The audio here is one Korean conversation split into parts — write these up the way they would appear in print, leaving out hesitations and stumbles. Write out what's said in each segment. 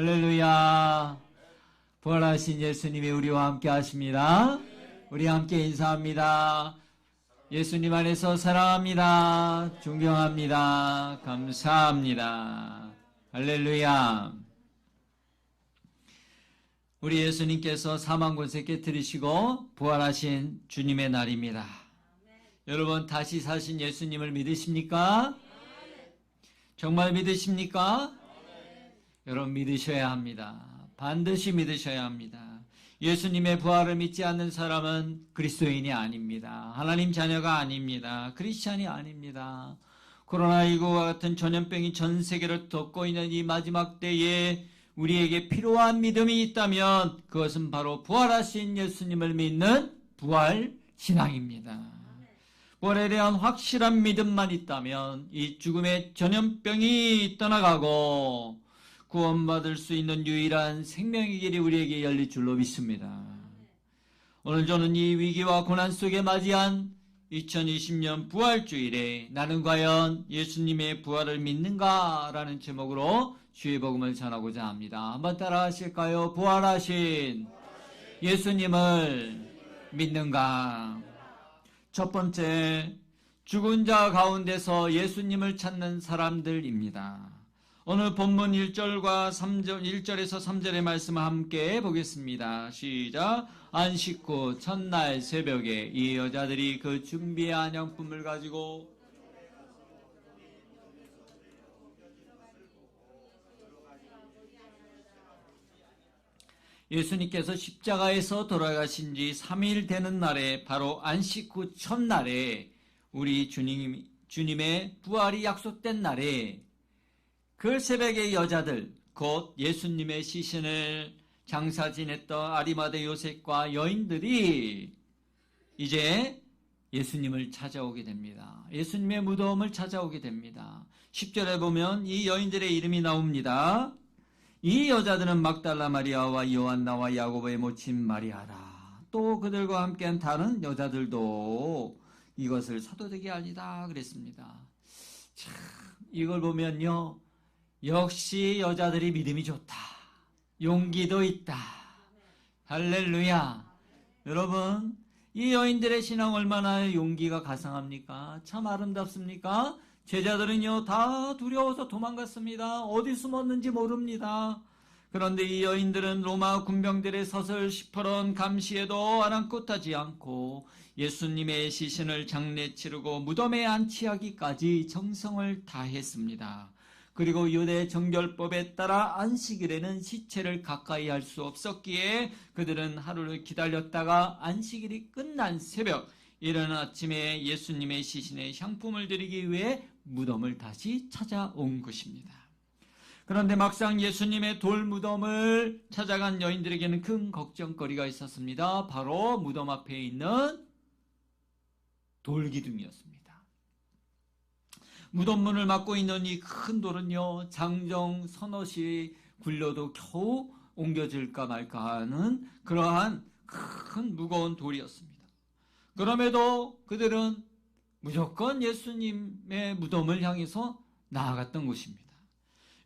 할렐루야. 부활하신 예수님이 우리와 함께 하십니다. 우리 함께 인사합니다. 예수님 안에서 사랑합니다. 존경합니다. 감사합니다. 할렐루야. 우리 예수님께서 사망 권세 깨뜨리시고 부활하신 주님의 날입니다. 여러분, 다시 사신 예수님을 믿으십니까? 정말 믿으십니까? 여러분, 믿으셔야 합니다. 반드시 믿으셔야 합니다. 예수님의 부활을 믿지 않는 사람은 그리스도인이 아닙니다. 하나님 자녀가 아닙니다. 크리스찬이 아닙니다. 코로나19와 같은 전염병이 전 세계를 덮고 있는 이 마지막 때에 우리에게 필요한 믿음이 있다면 그것은 바로 부활하신 예수님을 믿는 부활 신앙입니다. 부활에 대한 확실한 믿음만 있다면 이 죽음의 전염병이 떠나가고 구원받을 수 있는 유일한 생명의 길이 우리에게 열릴 줄로 믿습니다. 오늘 저는 이 위기와 고난 속에 맞이한 2020년 부활주일에 나는 과연 예수님의 부활을 믿는가? 라는 제목으로 주의 복음을 전하고자 합니다. 한번 따라 하실까요? 부활하신 예수님을 믿는가? 첫 번째, 죽은 자 가운데서 예수님을 찾는 사람들입니다. 오늘 본문 1절과 3절, 1절에서 3절의 말씀을 함께 보겠습니다. 시작. 안식 후 첫날 새벽에 이 여자들이 그 준비한 양품을 가지고 예수님께서 십자가에서 돌아가신 지 3일 되는 날에 바로 안식 후 첫날에 우리 주님의 부활이 약속된 날에 그 새벽의 여자들, 곧 예수님의 시신을 장사 지냈던 아리마대 요셉과 여인들이 이제 예수님을 찾아오게 됩니다. 예수님의 무덤을 찾아오게 됩니다. 10절에 보면 이 여인들의 이름이 나옵니다. 이 여자들은 막달라 마리아와 요한나와 야고보의 모친 마리아라. 또 그들과 함께한 다른 여자들도 이것을 사도되게 알리다 그랬습니다. 참, 이걸 보면요, 역시 여자들이 믿음이 좋다. 용기도 있다. 할렐루야. 여러분, 이 여인들의 신앙 얼마나 용기가 가상합니까? 참 아름답습니까? 제자들은요, 다 두려워서 도망갔습니다. 어디 숨었는지 모릅니다. 그런데 이 여인들은 로마 군병들의 서슬 시퍼런 감시에도 아랑곳하지 않고 예수님의 시신을 장례 치르고 무덤에 안치하기까지 정성을 다했습니다. 그리고 유대 정결법에 따라 안식일에는 시체를 가까이 할 수 없었기에 그들은 하루를 기다렸다가 안식일이 끝난 새벽 이른 아침에 예수님의 시신에 향품을 드리기 위해 무덤을 다시 찾아온 것입니다. 그런데 막상 예수님의 돌 무덤을 찾아간 여인들에게는 큰 걱정거리가 있었습니다. 바로 무덤 앞에 있는 돌기둥이었습니다. 무덤문을 막고 있는 이 큰 돌은요, 장정 서너시 굴려도 겨우 옮겨질까 말까 하는 그러한 큰 무거운 돌이었습니다. 그럼에도 그들은 무조건 예수님의 무덤을 향해서 나아갔던 것입니다.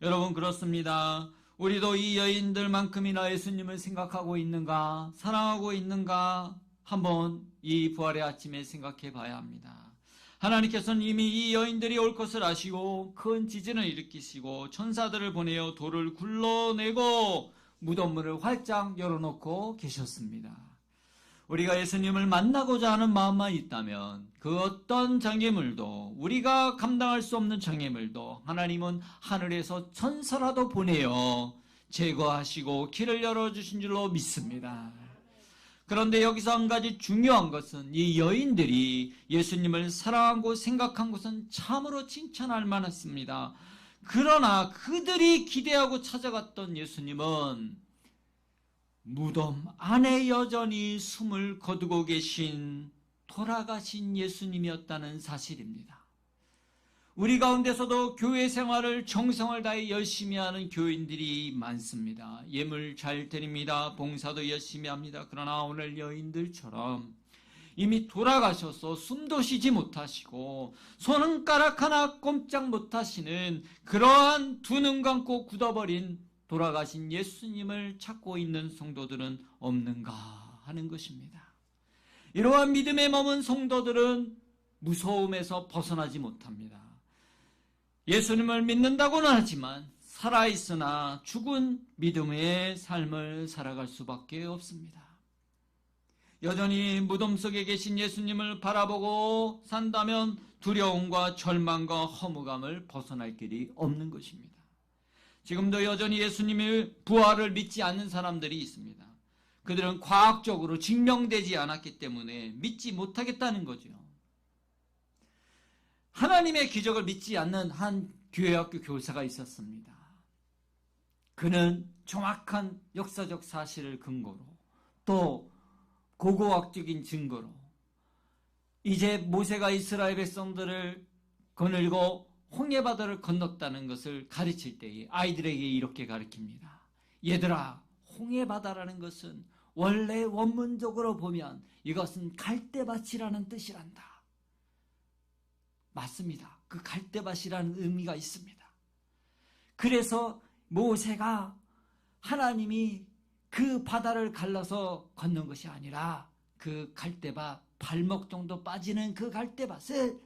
여러분, 그렇습니다. 우리도 이 여인들만큼이나 예수님을 생각하고 있는가, 사랑하고 있는가, 한번 이 부활의 아침에 생각해 봐야 합니다. 하나님께서는 이미 이 여인들이 올 것을 아시고 큰 지진을 일으키시고 천사들을 보내어 돌을 굴러내고 무덤문을 활짝 열어놓고 계셨습니다. 우리가 예수님을 만나고자 하는 마음만 있다면 그 어떤 장애물도, 우리가 감당할 수 없는 장애물도 하나님은 하늘에서 천사라도 보내어 제거하시고 길을 열어주신 줄로 믿습니다. 그런데 여기서 한 가지 중요한 것은 이 여인들이 예수님을 사랑하고 생각한 것은 참으로 칭찬할 만했습니다. 그러나 그들이 기대하고 찾아갔던 예수님은 무덤 안에 여전히 숨을 거두고 계신 돌아가신 예수님이었다는 사실입니다. 우리 가운데서도 교회 생활을 정성을 다해 열심히 하는 교인들이 많습니다. 예물 잘 드립니다. 봉사도 열심히 합니다. 그러나 오늘 여인들처럼 이미 돌아가셔서 숨도 쉬지 못하시고 손가락 하나 꼼짝 못하시는 그러한 두 눈 감고 굳어버린 돌아가신 예수님을 찾고 있는 성도들은 없는가 하는 것입니다. 이러한 믿음에 머문 성도들은 무서움에서 벗어나지 못합니다. 예수님을 믿는다고는 하지만 살아있으나 죽은 믿음의 삶을 살아갈 수밖에 없습니다. 여전히 무덤 속에 계신 예수님을 바라보고 산다면 두려움과 절망과 허무감을 벗어날 길이 없는 것입니다. 지금도 여전히 예수님의 부활을 믿지 않는 사람들이 있습니다. 그들은 과학적으로 증명되지 않았기 때문에 믿지 못하겠다는 거죠. 하나님의 기적을 믿지 않는 한 교회학교 교사가 있었습니다. 그는 정확한 역사적 사실을 근거로 또 고고학적인 증거로 이제 모세가 이스라엘 백성들을 거느리고 홍해바다를 건넜다는 것을 가르칠 때에 아이들에게 이렇게 가르칩니다. 얘들아, 홍해바다라는 것은 원래 원문적으로 보면 이것은 갈대밭이라는 뜻이란다. 맞습니다. 그 갈대밭이라는 의미가 있습니다. 그래서 모세가 하나님이 그 바다를 갈라서 건넌 것이 아니라 그 갈대밭 발목 정도 빠지는 그 갈대밭을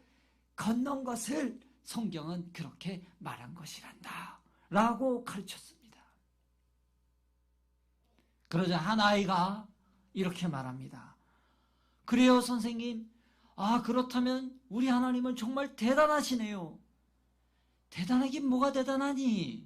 건넌 것을 성경은 그렇게 말한 것이란다 라고 가르쳤습니다. 그러자 한 아이가 이렇게 말합니다. 그래요 선생님, 그렇다면 우리 하나님은 정말 대단하시네요. 대단하긴 뭐가 대단하니?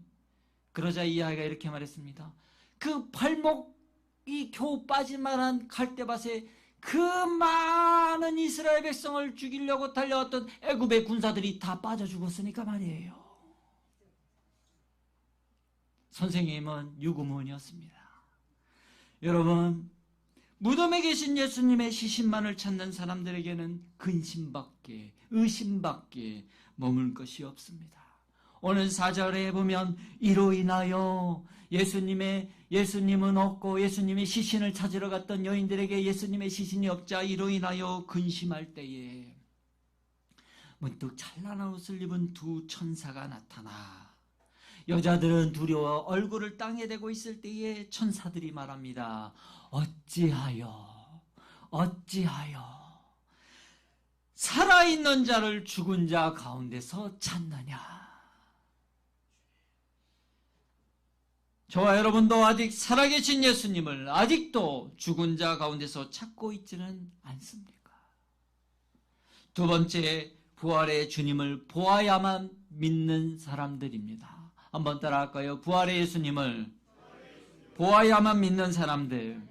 그러자 이 아이가 이렇게 말했습니다. 그 발목이 겨우 빠질 만한 갈대밭에 그 많은 이스라엘 백성을 죽이려고 달려왔던 애굽의 군사들이 다 빠져 죽었으니까 말이에요. 선생님은 유구무원이었습니다. 여러분, 무덤에 계신 예수님의 시신만을 찾는 사람들에게는 근심밖에 의심밖에 머물 것이 없습니다. 오늘 4절에 보면 이로 인하여 예수님은 없고 예수님의 시신을 찾으러 갔던 여인들에게 예수님의 시신이 없자 이로 인하여 근심할 때에 문득 찬란한 옷을 입은 두 천사가 나타나 여자들은 두려워 얼굴을 땅에 대고 있을 때에 천사들이 말합니다. 어찌하여 살아있는 자를 죽은 자 가운데서 찾느냐. 저와 여러분도 아직 살아계신 예수님을 아직도 죽은 자 가운데서 찾고 있지는 않습니까? 두 번째, 부활의 주님을 보아야만 믿는 사람들입니다. 한번 따라할까요? 부활의 예수님을 보아야만 믿는 사람들.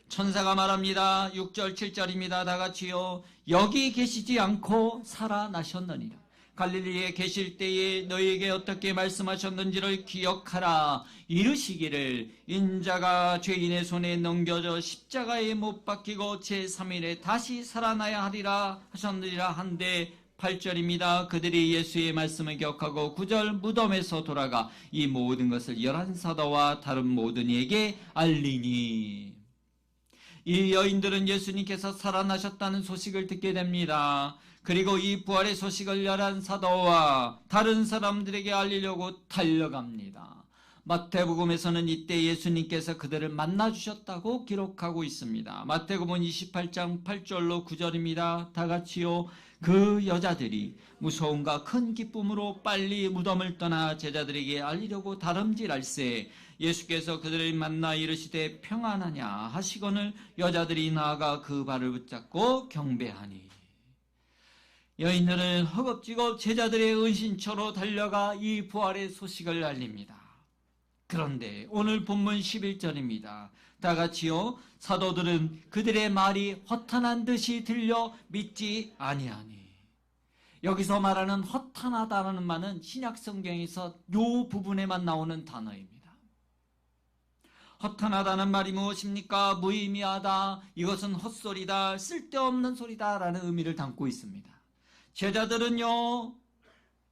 천사가 말합니다. 6절 7절입니다. 다 같이요. 여기 계시지 않고 살아나셨느니라. 갈릴리에 계실 때에 너희에게 어떻게 말씀하셨는지를 기억하라. 이르시기를 인자가 죄인의 손에 넘겨져 십자가에 못 박히고 제3일에 다시 살아나야 하리라 하셨느니라 한데 8절입니다. 그들이 예수의 말씀을 기억하고 9절 무덤에서 돌아가 이 모든 것을 11사도와 다른 모든 이에게 알리니. 이 여인들은 예수님께서 살아나셨다는 소식을 듣게 됩니다. 그리고 이 부활의 소식을 11사도와 다른 사람들에게 알리려고 달려갑니다. 마태복음에서는 이때 예수님께서 그들을 만나주셨다고 기록하고 있습니다. 마태복음 28장 8절로 9절입니다. 다 같이요. 그 여자들이 무서움과 큰 기쁨으로 빨리 무덤을 떠나 제자들에게 알리려고 다름질할세 예수께서 그들을 만나 이르시되 평안하냐 하시거늘 여자들이 나아가 그 발을 붙잡고 경배하니. 여인들은 허겁지겁 제자들의 은신처로 달려가 이 부활의 소식을 알립니다. 그런데 오늘 본문 11절입니다. 다 같이요. 사도들은 그들의 말이 허탄한 듯이 들려 믿지 아니하니. 여기서 말하는 허탄하다라는 말은 신약 성경에서 요 부분에만 나오는 단어입니다. 허탄하다는 말이 무엇입니까? 무의미하다, 이것은 헛소리다, 쓸데없는 소리다 라는 의미를 담고 있습니다. 제자들은요,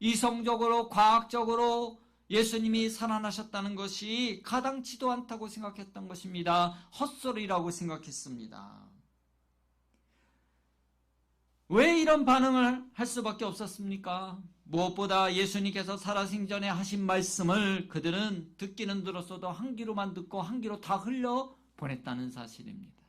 이성적으로 과학적으로 예수님이 살아나셨다는 것이 가당치도 않다고 생각했던 것입니다. 헛소리라고 생각했습니다. 왜 이런 반응을 할 수밖에 없었습니까? 무엇보다 예수님께서 살아생전에 하신 말씀을 그들은 듣기는 들었어도 한 귀로만 듣고 한 귀로 다 흘려 보냈다는 사실입니다.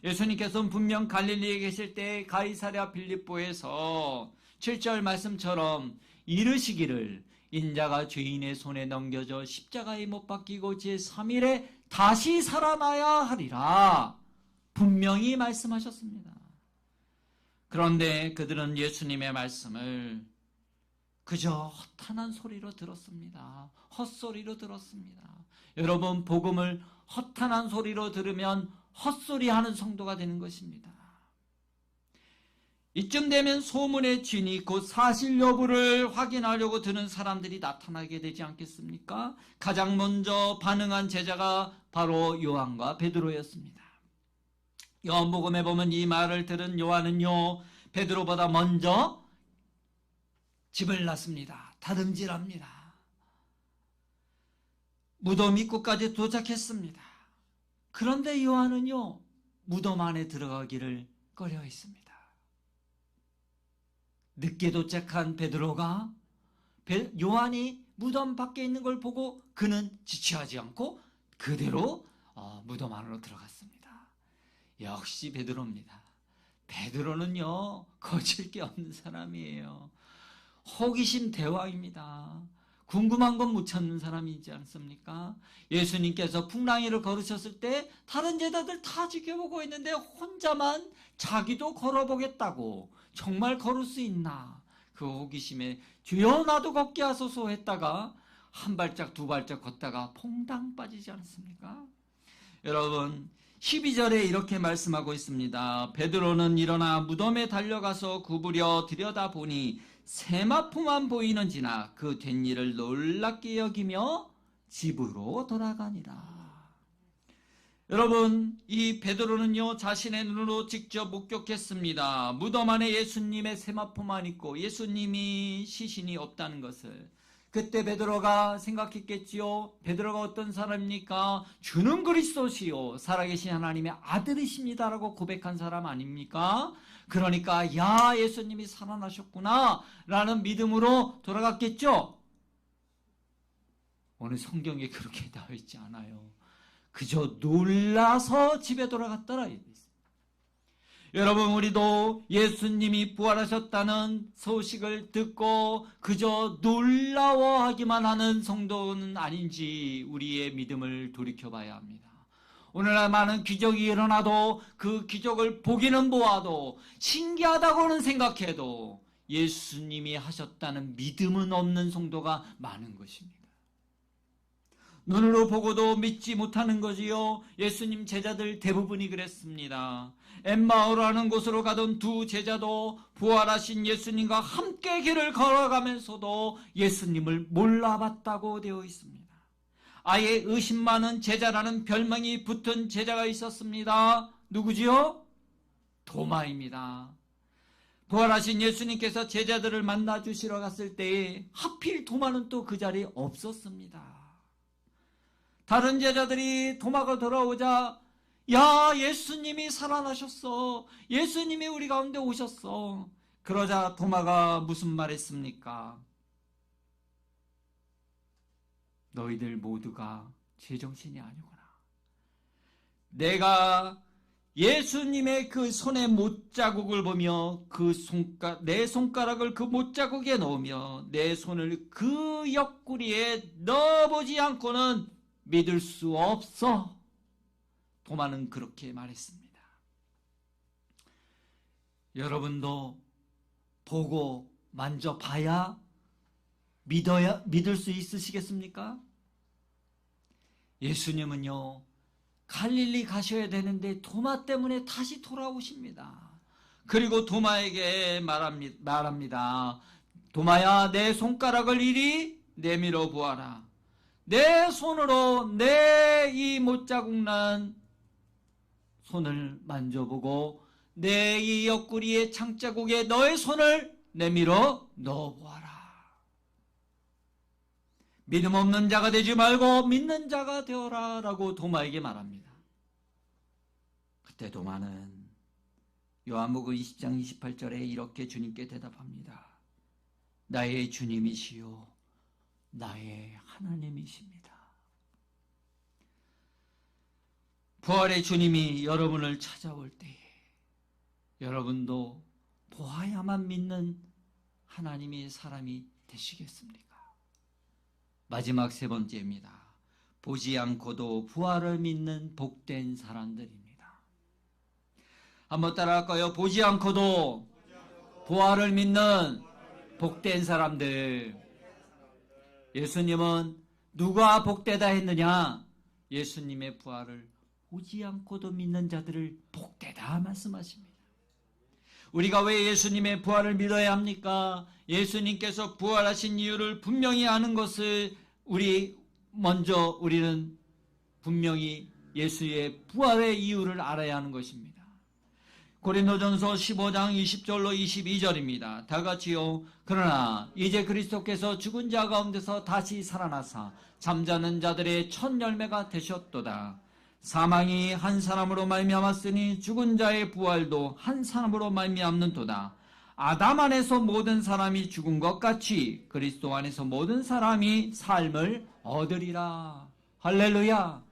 예수님께서는 분명 갈릴리에 계실 때 가이사랴 빌립보에서 7절 말씀처럼 이르시기를 인자가 죄인의 손에 넘겨져 십자가에 못 박히고 제3일에 다시 살아나야 하리라 분명히 말씀하셨습니다. 그런데 그들은 예수님의 말씀을 그저 허탄한 소리로 들었습니다. 헛소리로 들었습니다. 여러분, 복음을 허탄한 소리로 들으면 헛소리하는 성도가 되는 것입니다. 이쯤 되면 소문의 진위 곧 사실 여부를 확인하려고 드는 사람들이 나타나게 되지 않겠습니까? 가장 먼저 반응한 제자가 바로 요한과 베드로였습니다. 요한복음에 보면 이 말을 들은 요한은요, 베드로보다 먼저 집을 났습니다. 다듬질합니다. 무덤 입구까지 도착했습니다. 그런데 요한은요, 무덤 안에 들어가기를 꺼려했습니다. 늦게 도착한 베드로가 요한이 무덤 밖에 있는 걸 보고 그는 지체하지 않고 그대로 무덤 안으로 들어갔습니다. 역시 베드로입니다. 베드로는요, 거칠 게 없는 사람이에요. 호기심 대왕입니다. 궁금한 건 못 찾는 사람이지 않습니까? 예수님께서 풍랑이를 걸으셨을 때 다른 제자들 다 지켜보고 있는데 혼자만 자기도 걸어보겠다고, 정말 걸을 수 있나? 그 호기심에 주여 나도 걷게 하소서 했다가 한 발짝 두 발짝 걷다가 퐁당 빠지지 않습니까? 여러분, 12절에 이렇게 말씀하고 있습니다. 베드로는 일어나 무덤에 달려가서 구부려 들여다보니 세마포만 보이는지나 그 된 일을 놀랍게 여기며 집으로 돌아가니라. 여러분, 이 베드로는요, 자신의 눈으로 직접 목격했습니다. 무덤 안에 예수님의 세마포만 있고 예수님이 시신이 없다는 것을. 그때 베드로가 생각했겠지요. 베드로가 어떤 사람입니까? 주는 그리스도시요 살아계신 하나님의 아들이십니다라고 고백한 사람 아닙니까? 그러니까 야, 예수님이 살아나셨구나 라는 믿음으로 돌아갔겠죠. 오늘 성경에 그렇게 나와 있지 않아요. 그저 놀라서 집에 돌아갔더라 이렇게 있습니다. 여러분, 우리도 예수님이 부활하셨다는 소식을 듣고 그저 놀라워하기만 하는 성도는 아닌지 우리의 믿음을 돌이켜봐야 합니다. 오늘날 많은 기적이 일어나도 그 기적을 보기는 보아도 신기하다고는 생각해도 예수님이 하셨다는 믿음은 없는 성도가 많은 것입니다. 눈으로 보고도 믿지 못하는 거지요. 예수님 제자들 대부분이 그랬습니다. 엠마오라는 곳으로 가던 두 제자도 부활하신 예수님과 함께 길을 걸어가면서도 예수님을 몰라봤다고 되어 있습니다. 아예 의심 많은 제자라는 별명이 붙은 제자가 있었습니다. 누구지요? 도마입니다. 부활하신 예수님께서 제자들을 만나 주시러 갔을 때에 하필 도마는 또 그 자리에 없었습니다. 다른 제자들이 도마가 돌아오자 야, 예수님이 살아나셨어. 예수님이 우리 가운데 오셨어. 그러자 도마가 무슨 말 했습니까? 너희들 모두가 제정신이 아니구나. 내가 예수님의 그 손의 못자국을 보며 내 손가락을 그 못자국에 넣으며 내 손을 그 옆구리에 넣어보지 않고는 믿을 수 없어. 도마는 그렇게 말했습니다. 여러분도 보고 만져봐야 믿을 수 있으시겠습니까? 예수님은요, 갈릴리 가셔야 되는데 도마 때문에 다시 돌아오십니다. 그리고 도마에게 말합니다. 도마야, 내 손가락을 이리 내밀어 보아라. 내 손으로 내 이 못자국 난 손을 만져보고 내 이 옆구리의 창자국에 너의 손을 내밀어 넣어보아라. 믿음 없는 자가 되지 말고 믿는 자가 되어라 라고 도마에게 말합니다. 그때 도마는 요한복음 20장 28절에 이렇게 주님께 대답합니다. 나의 주님이시요 나의 하나님이십니다. 부활의 주님이 여러분을 찾아올 때에 여러분도 보아야만 믿는 하나님의 사람이 되시겠습니까? 마지막 세 번째입니다. 보지 않고도 부활을 믿는 복된 사람들입니다. 한번 따라할까요? 보지 않고도 부활을 믿는 복된 사람들. 예수님은 누가 복되다 했느냐? 예수님의 부활을 보지 않고도 믿는 자들을 복되다 말씀하십니다. 우리가 왜 예수님의 부활을 믿어야 합니까? 예수님께서 부활하신 이유를 분명히 아는 것을 우리는 분명히 예수의 부활의 이유를 알아야 하는 것입니다. 고린도전서 15장 20절로 22절입니다. 다 같이요. 그러나 이제 그리스도께서 죽은 자 가운데서 다시 살아나사 잠자는 자들의 첫 열매가 되셨도다. 사망이 한 사람으로 말미암았으니 죽은 자의 부활도 한 사람으로 말미암는도다. 아담 안에서 모든 사람이 죽은 것 같이 그리스도 안에서 모든 사람이 삶을 얻으리라. 할렐루야.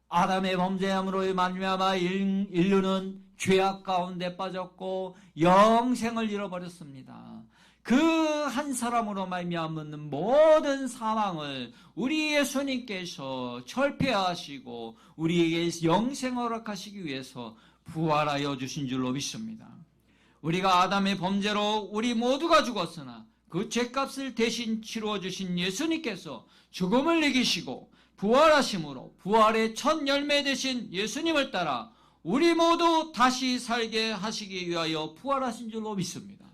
아담의 범죄함으로 말미암아 인류는 죄악 가운데 빠졌고 영생을 잃어버렸습니다. 그 한 사람으로 말미암는 모든 사망을 우리 예수님께서 철폐하시고 우리에게 영생을 허락하시기 위해서 부활하여 주신 줄로 믿습니다. 우리가 아담의 범죄로 우리 모두가 죽었으나 그 죄값을 대신 치루어 주신 예수님께서 죽음을 이기시고 부활하심으로 부활의 첫 열매 되신 예수님을 따라 우리 모두 다시 살게 하시기 위하여 부활하신 줄로 믿습니다.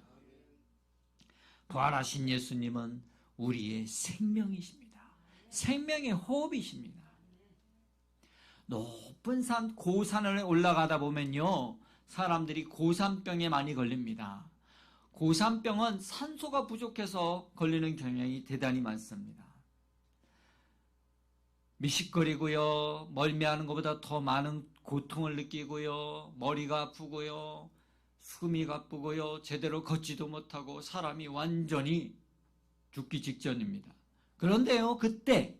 부활하신 예수님은 우리의 생명이십니다. 생명의 호흡이십니다. 높은 산, 고산을 올라가다 보면요, 사람들이 고산병에 많이 걸립니다. 고산병은 산소가 부족해서 걸리는 경향이 대단히 많습니다. 미식거리고요, 멀미하는 것보다 더 많은 고통을 느끼고요, 머리가 아프고요, 숨이 가쁘고요, 제대로 걷지도 못하고 사람이 완전히 죽기 직전입니다. 그런데요, 그때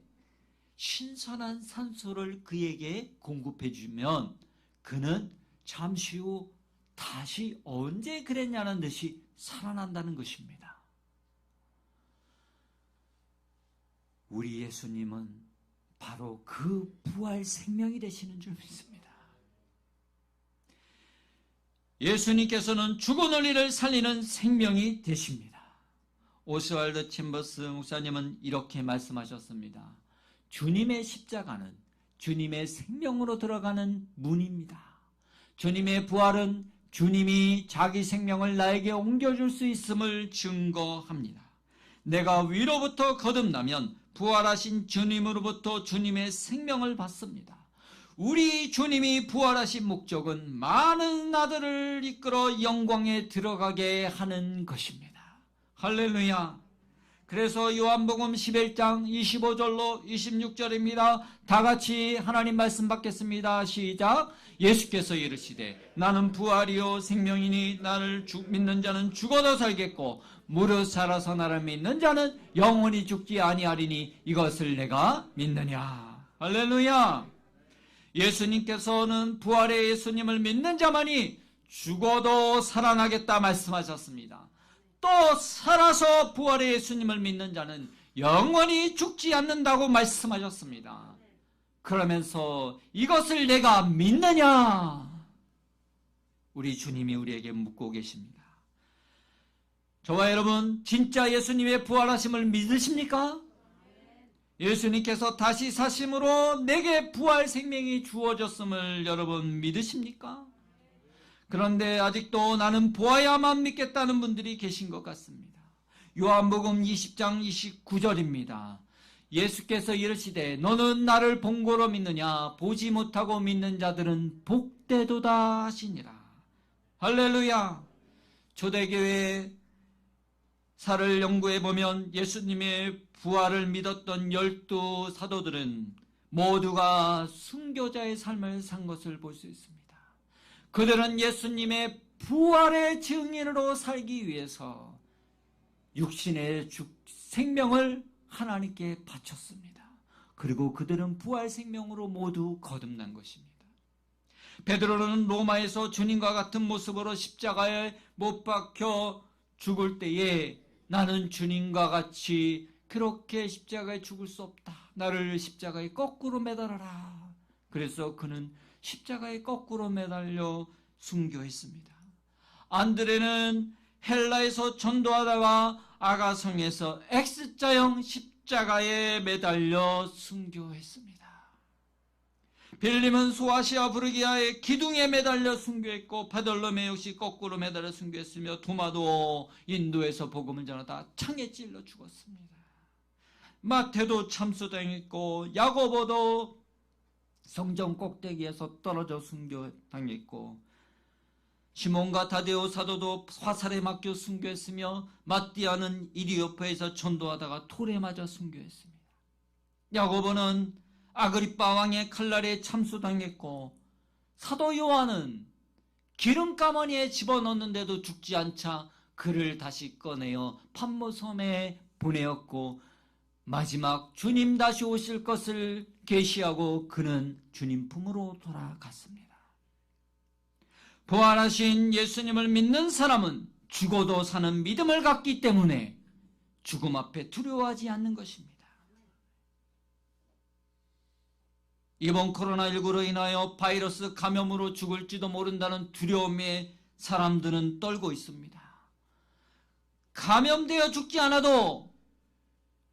신선한 산소를 그에게 공급해 주면 그는 잠시 후 다시 언제 그랬냐는 듯이 살아난다는 것입니다. 우리 예수님은 바로 그 부활 생명이 되시는 줄 믿습니다. 예수님께서는 죽은 이를 살리는 생명이 되십니다. 오스왈드 침버스 목사님은 이렇게 말씀하셨습니다. 주님의 십자가는 주님의 생명으로 들어가는 문입니다. 주님의 부활은 주님이 자기 생명을 나에게 옮겨줄 수 있음을 증거합니다. 내가 위로부터 거듭나면 부활하신 주님으로부터 주님의 생명을 받습니다. 우리 주님이 부활하신 목적은 많은 아들을 이끌어 영광에 들어가게 하는 것입니다. 할렐루야. 그래서 요한복음 11장 25절로 26절입니다. 다 같이 하나님 말씀 받겠습니다. 시작. 예수께서 이르시되 나는 부활이요 생명이니 나를 믿는 자는 죽어도 살겠고 무릇 살아서 나를 믿는 자는 영원히 죽지 아니하리니 이것을 내가 믿느냐. 할렐루야. 예수님께서는 부활의 예수님을 믿는 자만이 죽어도 살아나겠다 말씀하셨습니다. 또 살아서 부활의 예수님을 믿는 자는 영원히 죽지 않는다고 말씀하셨습니다. 그러면서 이것을 내가 믿느냐? 우리 주님이 우리에게 묻고 계십니다. 저와 여러분, 진짜 예수님의 부활하심을 믿으십니까? 예수님께서 다시 사심으로 내게 부활 생명이 주어졌음을 여러분 믿으십니까? 그런데 아직도 나는 보아야만 믿겠다는 분들이 계신 것 같습니다. 요한복음 20장 29절입니다. 예수께서 이르시되 너는 나를 본 거로 믿느냐? 보지 못하고 믿는 자들은 복되도다 하시니라. 할렐루야. 초대교회 사를 연구해 보면 예수님의 부활을 믿었던 12 사도들은 모두가 순교자의 삶을 산 것을 볼 수 있습니다. 그들은 예수님의 부활의 증인으로 살기 위해서 육신의 생명을 하나님께 바쳤습니다. 그리고 그들은 부활 생명으로 모두 거듭난 것입니다. 베드로는 로마에서 주님과 같은 모습으로 십자가에 못 박혀 죽을 때에 나는 주님과 같이 그렇게 십자가에 죽을 수 없다. 나를 십자가에 거꾸로 매달아라. 그래서 그는 십자가에 거꾸로 매달려 순교했습니다. 안드레는 헬라에서 전도하다가 아가성에서 X자형 십자가에 매달려 순교했습니다. 빌림은 소아시아 부르기아의 기둥에 매달려 순교했고, 바돌로메 역시 거꾸로 매달려 순교했으며, 도마도 인도에서 복음을 전하다 창에 찔러 죽었습니다. 마태도 참수당했고, 야고보도 성전 꼭대기에서 떨어져 순교당했고, 시몬과 다데오 사도도 화살에 맞겨 순교했으며, 마띠아는 이리오파에서 전도하다가 돌에 맞아 순교했습니다. 야고보는 아그리빠 왕의 칼날에 참수당했고, 사도 요한은 기름가마니에 집어넣는데도 죽지 않자 그를 다시 꺼내어 pat모섬에 보내었고, 마지막 주님 다시 오실 것을 계시하고 그는 주님 품으로 돌아갔습니다. 부활하신 예수님을 믿는 사람은 죽어도 사는 믿음을 갖기 때문에 죽음 앞에 두려워하지 않는 것입니다. 이번 코로나19로 인하여 바이러스 감염으로 죽을지도 모른다는 두려움에 사람들은 떨고 있습니다. 감염되어 죽지 않아도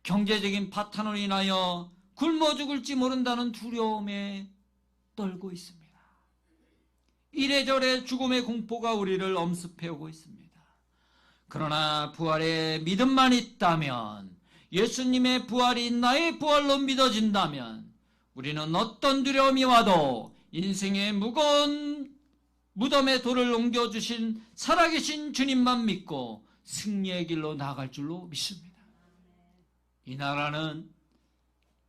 경제적인 파탄으로 인하여 굶어 죽을지 모른다는 두려움에 떨고 있습니다. 이래저래 죽음의 공포가 우리를 엄습해오고 있습니다. 그러나 부활의 믿음만 있다면, 예수님의 부활이 나의 부활로 믿어진다면, 우리는 어떤 두려움이 와도 인생의 무거운 무덤에 돌을 옮겨주신 살아계신 주님만 믿고 승리의 길로 나아갈 줄로 믿습니다. 이 나라는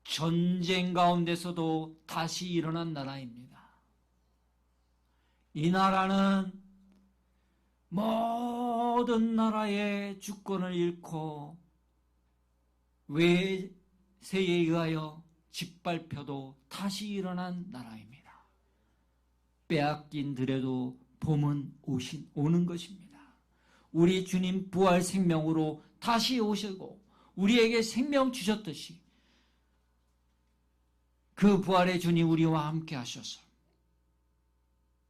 전쟁 가운데서도 다시 일어난 나라입니다. 이 나라는 모든 나라의 주권을 잃고 외세에 의하여 짓밟혀도 다시 일어난 나라입니다. 빼앗긴 들에도 봄은 오는 것입니다. 우리 주님 부활 생명으로 다시 오시고 우리에게 생명 주셨듯이 그 부활의 주님 우리와 함께 하셔서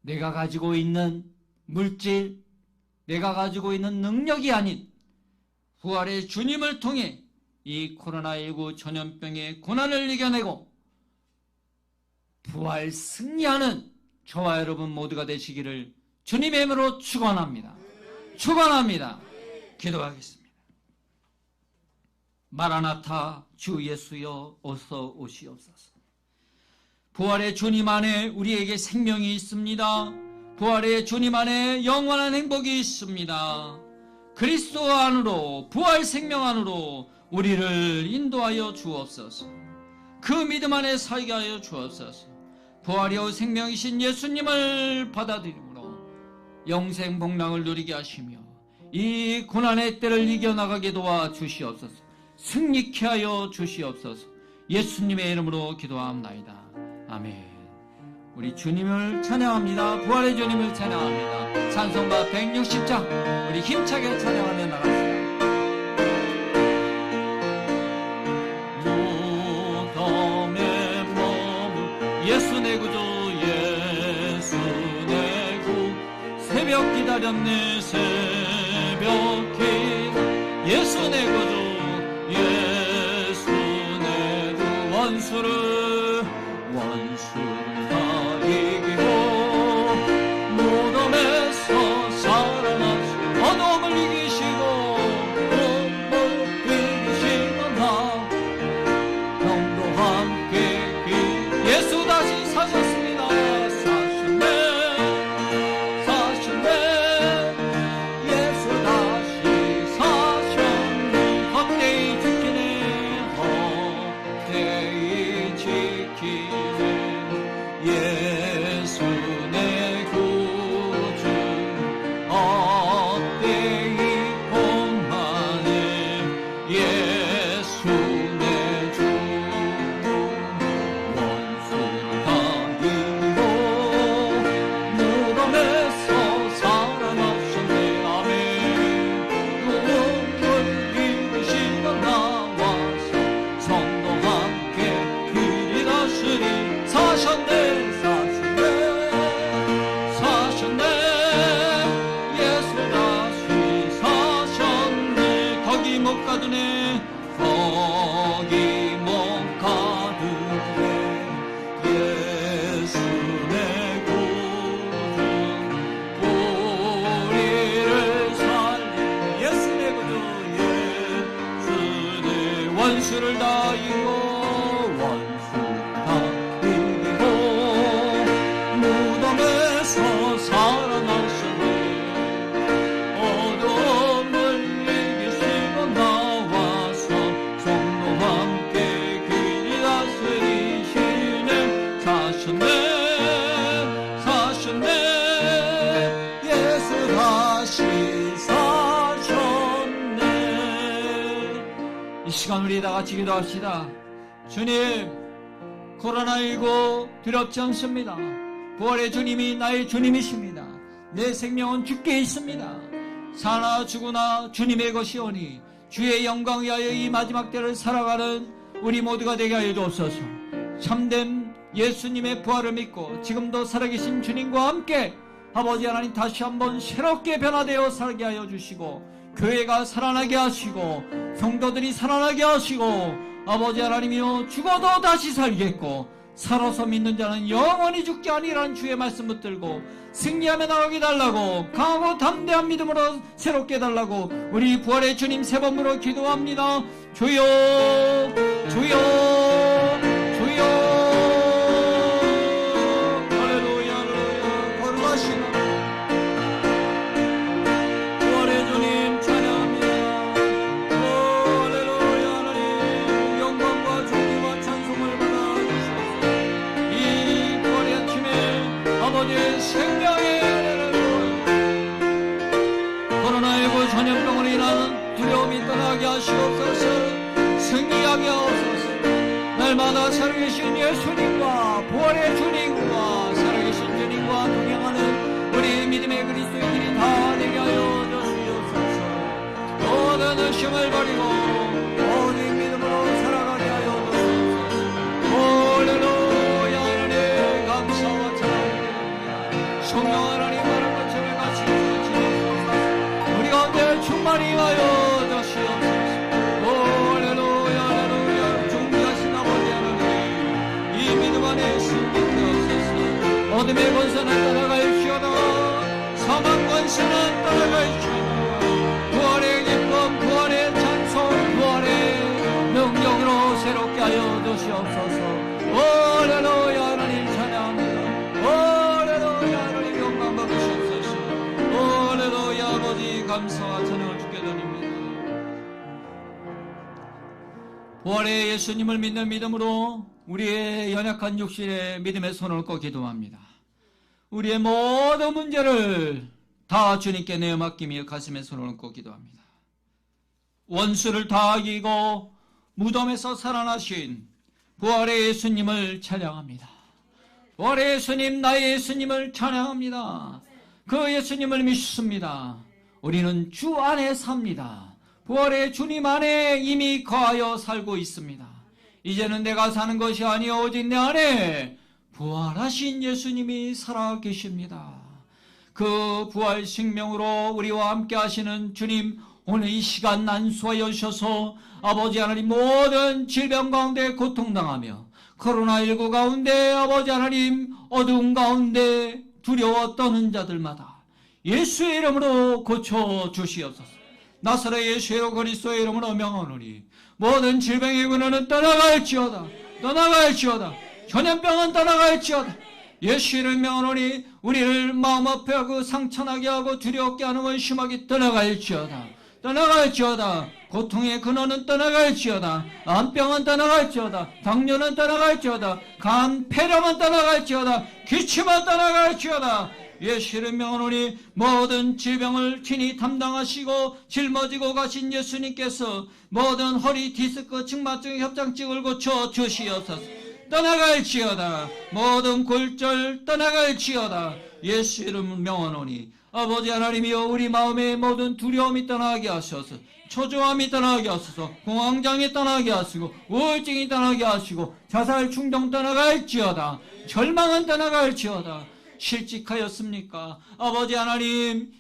내가 가지고 있는 물질, 내가 가지고 있는 능력이 아닌 부활의 주님을 통해 이 코로나19 전염병의 고난을 이겨내고 부활 승리하는 저와 여러분 모두가 되시기를 주님의 이름으로 축원합니다. 축원합니다. 기도하겠습니다. 마라나타 주 예수여 어서 오시옵소서. 부활의 주님 안에 우리에게 생명이 있습니다. 부활의 주님 안에 영원한 행복이 있습니다. 그리스도 안으로, 부활 생명 안으로 우리를 인도하여 주옵소서. 그 믿음 안에 살게 하여 주옵소서. 부활이요 생명이신 예수님을 받아들임으로 영생 복락을 누리게 하시며 이 고난의 때를 이겨나가게 도와주시옵소서. 승리케 하여 주시옵소서. 예수님의 이름으로 기도합나이다. 아멘. 우리 주님을 찬양합니다. 부활의 주님을 찬양합니다. 찬송가 160장 우리 힘차게 찬양하며 나갑시다. 예수 내 구주 예수 내 구 새벽 기다렸네 새벽 기 예수 내 구주 예수 내 구 원수를 다 이기고 무덤에서 살아나시고 어둠을 이기시고 꿈을 이기시고 나 병도 함께 예수 다시 사셨습니다. 사셨네 예수 다시 사셨네. 헛되이 지키네 헛되이 지키네 예수 내 구주 헛되이 공하네 시간 우리 다 같이 기도합시다. 주님, 코로나19 두렵지 않습니다. 부활의 주님이 나의 주님이십니다. 내 생명은 주께 있습니다. 사나 죽으나 주님의 것이오니 주의 영광 위하여 이 마지막 때를 살아가는 우리 모두가 되게 하여 주옵소서. 참된 예수님의 부활을 믿고 지금도 살아계신 주님과 함께 아버지 하나님 다시 한번 새롭게 변화되어 살게 하여 주시고, 교회가 살아나게 하시고, 성도들이 살아나게 하시고, 아버지 하나님이여 죽어도 다시 살겠고 살아서 믿는 자는 영원히 죽지 아니라는 주의 말씀 붙들고 승리하며 나가게 달라고, 강하고 담대한 믿음으로 새롭게 해달라고 우리 부활의 주님 세 번으로 기도합니다. 주여, 주여, 주여. 할렐루야, 할렐루야. 거룩하시나 부활의 주님 찬양합니다. 오, 할렐루야, 하나님 영광과 존귀와 찬송을 받아주시옵소서. 이 부활의 아침에 아버지의 생명의 코로나19 전염병으로 인한 두려움이 떠나게 하시옵소서. 승리하게 하옵소서. 날마다 살아계신 예수님과 부활의 주님과 살아계신 주님과 동행하는 우리 믿음의 그리스도인들이 다 되게 하여 주시옵소서. 모든 의심을 버리고 오직 믿음으로 살아가게 하여 주시옵소서. 할렐루야, 하나님 감사와 찬양드립니다. 성령 하나님 말한 것처럼 같이 주시옵소서. 우리 가운데 충만히 하여 주시옵소서. 할렐루야, 할렐루야. 존귀하신 아버지 하나님, 이 믿음 안에 승리되옵소서. 어둠의 권세는 떠나갈지어다. 사망 권세는 떠나갈지어다. 부활의 기쁨, 부활의 찬송, 부활의 능력으로 새롭게 하여 주시옵소서. 할렐루야, 하나님 찬양합니다. 할렐루야, 하나님 영광 받으시옵소서. 할렐루야, 아버지 감사와 찬양을 주께 드립니다. 부활의 예수님을 믿는 믿음으로 우리의 연약한 육신의 믿음의 손을 얹고 기도합니다. 우리의 모든 문제를 다 주님께 내어 맡기며 가슴에 손을 얹고 기도합니다. 원수를 다 이기고 무덤에서 살아나신 부활의 예수님을 찬양합니다. 부활의 예수님, 나의 예수님을 찬양합니다. 그 예수님을 믿습니다. 우리는 주 안에 삽니다. 부활의 주님 안에 이미 거하여 살고 있습니다. 이제는 내가 사는 것이 아니요 오직 내 안에 부활하신 예수님이 살아 계십니다. 그 부활 생명으로 우리와 함께 하시는 주님, 오늘 이 시간 난수하여 주셔서 아버지 하나님 모든 질병 가운데 고통당하며 코로나19 가운데 아버지 하나님 어두운 가운데 두려워 떠는 자들마다 예수의 이름으로 고쳐주시옵소서. 나사렛 예수의 그리스도의 이름으로 명하노니 모든 질병의 근원은 떠나갈지어다. 떠나갈지어다. 전염병은 떠나갈지어다. 예수 이름 명하노니 우리를 마음 아파하고 상처나게 하고 두렵게 하는 원심하게 떠나갈지어다. 떠나갈지어다. 고통의 근원은 떠나갈지어다. 암병은 떠나갈지어다. 당뇨는 떠나갈지어다. 간, 폐렴은 떠나갈지어다. 기침은 떠나갈지어다. 예수 이름 명하노니 모든 질병을 친히 담당하시고 짊어지고 가신 예수님께서 모든 허리, 디스크, 측만증, 협장증을 고쳐 주시옵소서. 떠나갈지어다. 모든 골절 떠나갈지어다. 예수 이름 명하노니 아버지 하나님이여 우리 마음의 모든 두려움이 떠나게 하셔서 초조함이 떠나게 하소서. 공황장애 떠나게 하시고 우울증이 떠나게 하시고 자살 충동 떠나갈지어다. 절망은 떠나갈지어다. 실직하였습니까? 아버지 하나님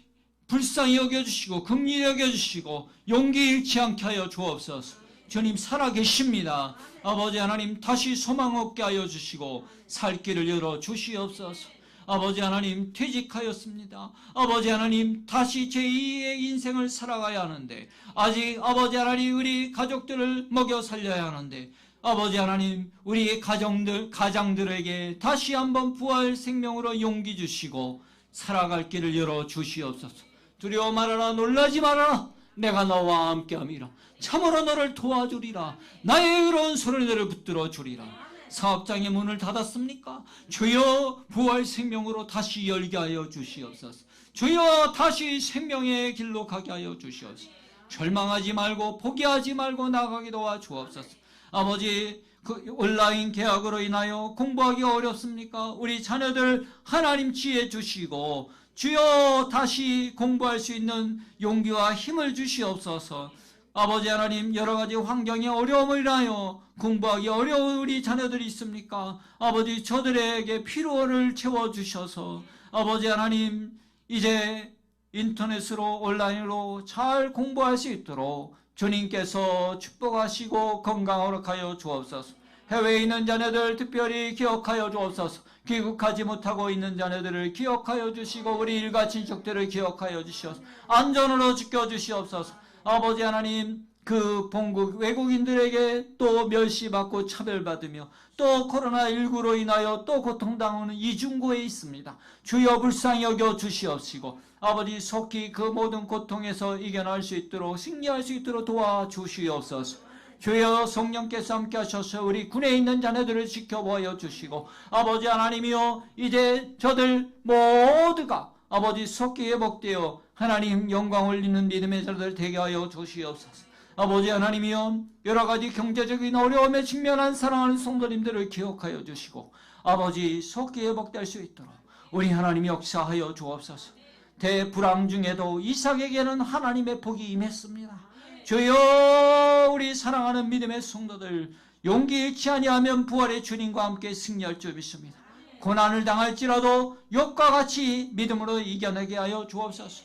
불쌍히 여겨주시고 긍휼히 여겨주시고 용기 잃지 않게 하여 주옵소서. 주님 살아계십니다. 아버지 하나님 다시 소망 얻게 하여 주시고 살 길을 열어 주시옵소서. 아버지 하나님 퇴직하였습니다. 아버지 하나님 다시 제2의 인생을 살아가야 하는데 아직 아버지 하나님 우리 가족들을 먹여 살려야 하는데 아버지 하나님 우리 가장들에게 다시 한번 부활 생명으로 용기 주시고 살아갈 길을 열어 주시옵소서. 두려워 말아라. 놀라지 말아라. 내가 너와 함께함이라. 참으로 너를 도와주리라. 나의 의로운 소리를 너를 붙들어 주리라. 사업장의 문을 닫았습니까? 주여 부활 생명으로 다시 열게 하여 주시옵소서. 주여 다시 생명의 길로 가게 하여 주시옵소서. 절망하지 말고 포기하지 말고 나아가게 도와주옵소서. 아버지, 그 온라인 계약으로 인하여 공부하기 어렵습니까? 우리 자녀들 하나님 지혜 주시고 주여 다시 공부할 수 있는 용기와 힘을 주시옵소서. 아버지 하나님, 여러 가지 환경의 어려움을 인하여 공부하기 어려운 우리 자녀들이 있습니까? 아버지, 저들에게 필요를 채워주셔서 아버지 하나님, 이제 인터넷으로 온라인으로 잘 공부할 수 있도록 주님께서 축복하시고 건강 허락하여 주옵소서. 해외에 있는 자녀들 특별히 기억하여 주옵소서. 귀국하지 못하고 있는 자녀들을 기억하여 주시고 우리 일가 친척들을 기억하여 주시옵소서. 안전으로 지켜주시옵소서. 아버지 하나님, 그 본국 외국인들에게 또 멸시받고 차별받으며 또 코로나19로 인하여 또 고통당하는 이중고에 있습니다. 주여 불쌍히 여겨 주시옵시고 아버지, 속히 그 모든 고통에서 이겨낼 수 있도록 승리할 수 있도록 도와주시옵소서. 주여 성령께서 함께 하셔서 우리 군에 있는 자녀들을 지켜보아 주시고 아버지 하나님이여, 이제 저들 모두가 아버지 속히 회복되어 하나님 영광 올리는 믿음의 자들 되게 하여 주시옵소서. 아버지 하나님이여, 여러 가지 경제적인 어려움에 직면한 사랑하는 성도님들을 기억하여 주시고 아버지 속히 회복될 수 있도록 우리 하나님 역사하여 주옵소서. 대불황 중에도 이삭에게는 하나님의 복이 임했습니다. 주여, 우리 사랑하는 믿음의 성도들 용기 잃지 아니하면 부활의 주님과 함께 승리할 줄 믿습니다. 고난을 당할지라도 욥과 같이 믿음으로 이겨내게 하여 주옵소서.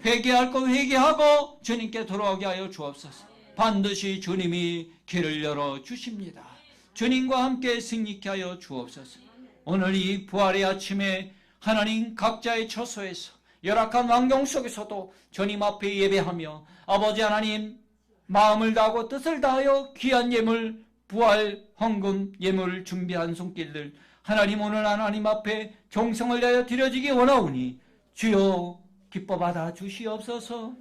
회개할 것 회개하고 주님께 돌아오게 하여 주옵소서. 반드시 주님이 길을 열어 주십니다. 주님과 함께 승리케 하여 주옵소서. 오늘 이 부활의 아침에 하나님, 각자의 처소에서 열악한 환경 속에서도 주님 앞에 예배하며 아버지 하나님, 마음을 다하고 뜻을 다하여 귀한 예물, 부활, 헌금, 예물을 준비한 손길들 하나님, 오늘 하나님 앞에 정성을 다하여 드려지기 원하오니 주여 기뻐 받아 주시옵소서.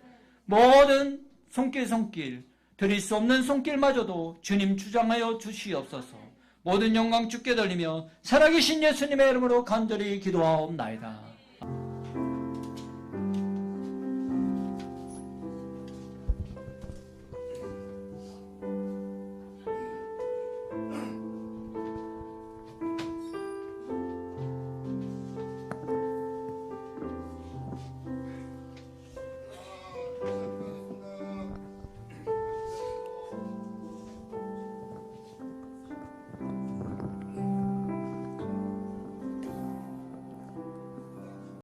모든 손길 드릴 수 없는 손길마저도 주님 주장하여 주시옵소서. 모든 영광 주께 돌리며 살아계신 예수님의 이름으로 간절히 기도하옵나이다.